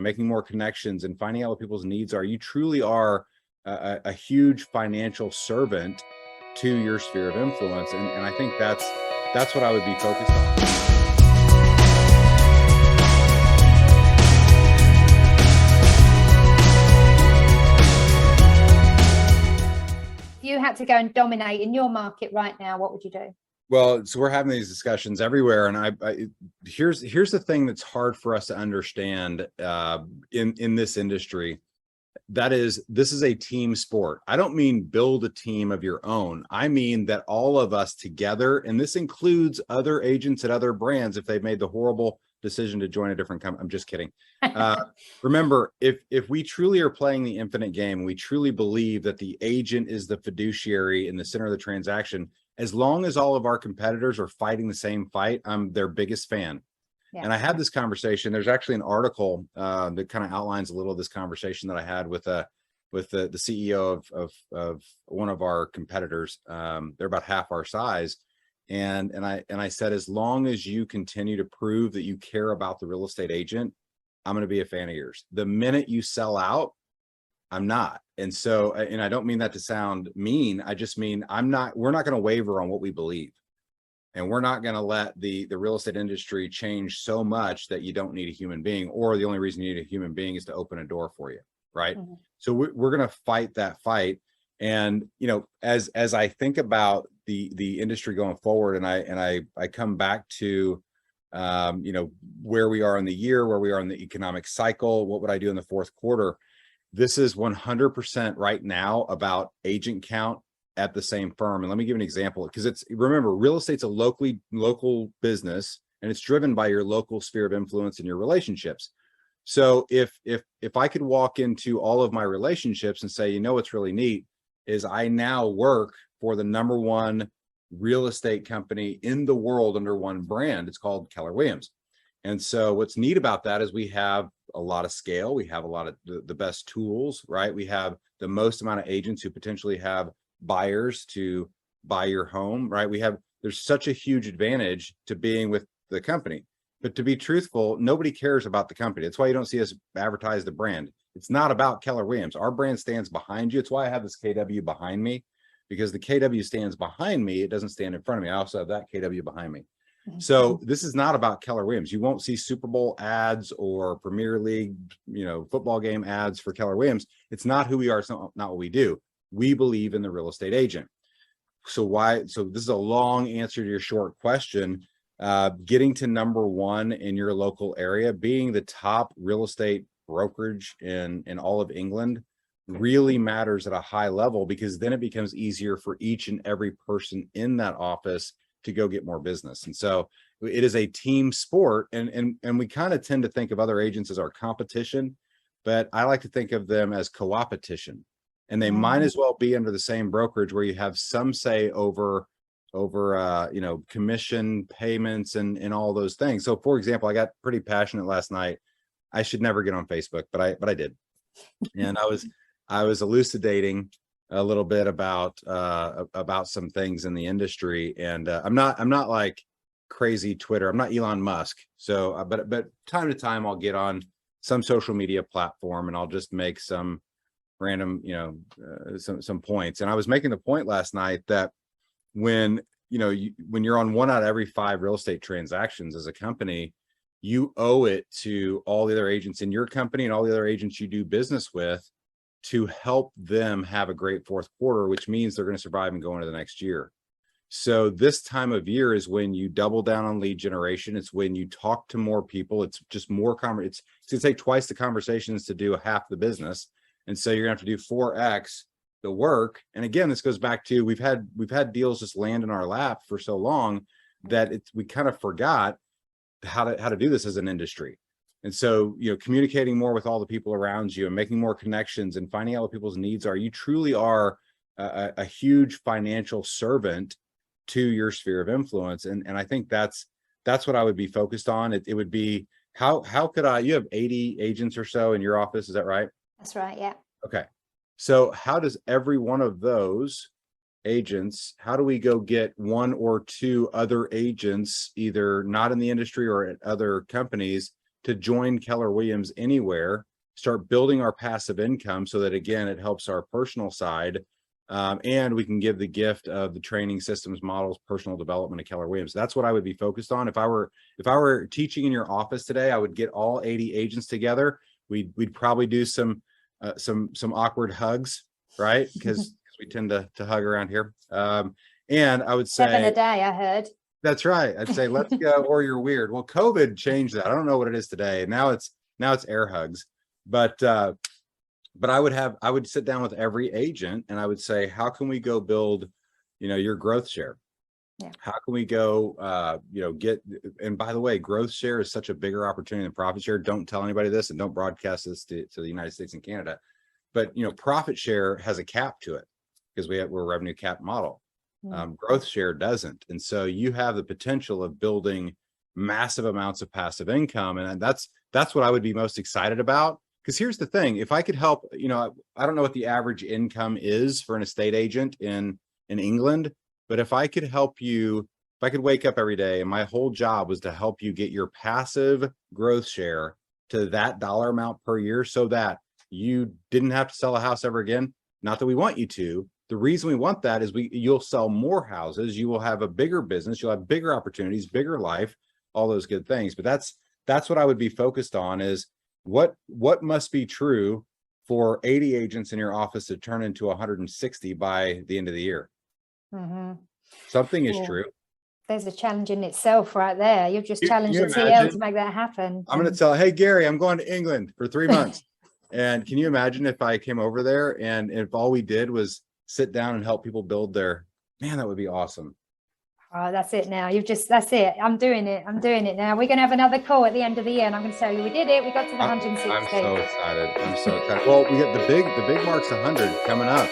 making more connections, and finding out what people's needs are, you truly are a huge financial servant to your sphere of influence. And I think that's what I would be focused on. If you had to go and dominate in your market right now, what would you do? Well, so we're having these discussions everywhere, and here's the thing that's hard for us to understand in this industry. That is, this is a team sport. I don't mean build a team of your own. I mean that all of us together, and this includes other agents at other brands if they've made the horrible decision to join a different company. I'm just kidding. Remember, if we truly are playing the infinite game, we truly believe that the agent is the fiduciary in the center of the transaction. As long as all of our competitors are fighting the same fight, I'm their biggest fan. Yeah. And I had this conversation. There's actually an article that kind of outlines a little of this conversation that I had with the CEO of one of our competitors. They're about half our size. And I said, as long as you continue to prove that you care about the real estate agent, I'm going to be a fan of yours. The minute you sell out, I'm not. And so, and I don't mean that to sound mean. I just mean we're not going to waver on what we believe. And we're not going to let the real estate industry change so much that you don't need a human being, or the only reason you need a human being is to open a door for you. Right. Mm-hmm. So we're going to fight that fight. And, you know, as I think about the industry going forward, and I come back to, you know, where we are in the year, where we are in the economic cycle, what would I do in the fourth quarter? This is 100% right now about agent count at the same firm. And let me give an example, because remember, real estate's a local business, and it's driven by your local sphere of influence and your relationships. So if I could walk into all of my relationships and say, you know, what's really neat is I now work for the #1 real estate company in the world under one brand. It's called Keller Williams. And so what's neat about that is we have a lot of scale. We have a lot of the best tools, right? We have the most amount of agents who potentially have buyers to buy your home, right? There's such a huge advantage to being with the company. But to be truthful, nobody cares about the company. That's why you don't see us advertise the brand. It's not about Keller Williams. Our brand stands behind you. It's why I have this KW behind me, because the KW stands behind me. It doesn't stand in front of me. I also have that KW behind me. So this is not about Keller Williams. You won't see Super Bowl ads or Premier League, you know, football game ads for Keller Williams. It's not who we are. It's not what we do. We believe in the real estate agent. So this is a long answer to your short question. Getting to #1 in your local area, being the top real estate brokerage in all of England really matters at a high level, because then it becomes easier for each and every person in that office to go get more business. And so it is a team sport, and we kind of tend to think of other agents as our competition, but I like to think of them as co-opetition. And they might as well be under the same brokerage, where you have some say over you know, commission payments and all those things. So for example, I got pretty passionate last night. I should never get on Facebook, but I did. And I was elucidating a little bit about some things in the industry. And I'm not like crazy Twitter. I'm not Elon Musk. So but time to time I'll get on some social media platform and I'll just make some random, you know, some points. And I was making the point last night that when you're on 1 out of every 5 real estate transactions as a company, you owe it to all the other agents in your company and all the other agents you do business with to help them have a great fourth quarter, which means they're going to survive and go into the next year. So this time of year is when you double down on lead generation. It's when you talk to more people. It's just more it's going to take twice the conversations to do half the business. And so you're going to have to do 4x the work. And again, this goes back to we've had deals just land in our lap for so long that we kind of forgot how to do this as an industry. And so, you know, communicating more with all the people around you and making more connections and finding out what people's needs are, you truly are a huge financial servant to your sphere of influence. And I think that's what I would be focused on. It would be, how could you have 80 agents or so in your office, is that right? That's right, yeah. Okay. So how does every one of those agents, how do we go get 1 or 2 other agents, either not in the industry or at other companies, to join Keller Williams anywhere, start building our passive income so that, again, it helps our personal side. And we can give the gift of the training systems, models, personal development of Keller Williams. That's what I would be focused on. If I were teaching in your office today, I would get all 80 agents together. We'd probably do some awkward hugs, right? Because we tend to hug around here. And I would say 7 a day, I heard. That's right. I'd say, let's go, or you're weird. Well, COVID changed that. I don't know what it is today. Now it's air hugs. But I would sit down with every agent and I would say, how can we go build, your growth share? Yeah. How can we go, and by the way, growth share is such a bigger opportunity than profit share. Don't tell anybody this and don't broadcast this to the United States and Canada. But, profit share has a cap to it because we're a revenue cap model. Growth share doesn't. And so you have the potential of building massive amounts of passive income. And that's what I would be most excited about. Because here's the thing, if I could help, I don't know what the average income is for an estate agent in England, but if I could help you, if I could wake up every day and my whole job was to help you get your passive growth share to that dollar amount per year so that you didn't have to sell a house ever again. Not that we want you to. The reason we want that is you'll sell more houses, you will have a bigger business, you'll have bigger opportunities, bigger life, all those good things. But that's what I would be focused on is what must be true for 80 agents in your office to turn into 160 by the end of the year. Something is true. There's a challenge in itself right there. You've just challenged the TL to make that happen. I'm going to tell, hey, Gary, I'm going to England for 3 months. And can you imagine if I came over there and if all we did was sit down and help people build man, that would be awesome. Oh, that's it now. That's it. I'm doing it now. We're going to have another call at the end of the year and I'm going to tell you we did it. We got to the 160. I'm so excited. Well, we got the big mark's 100 coming up.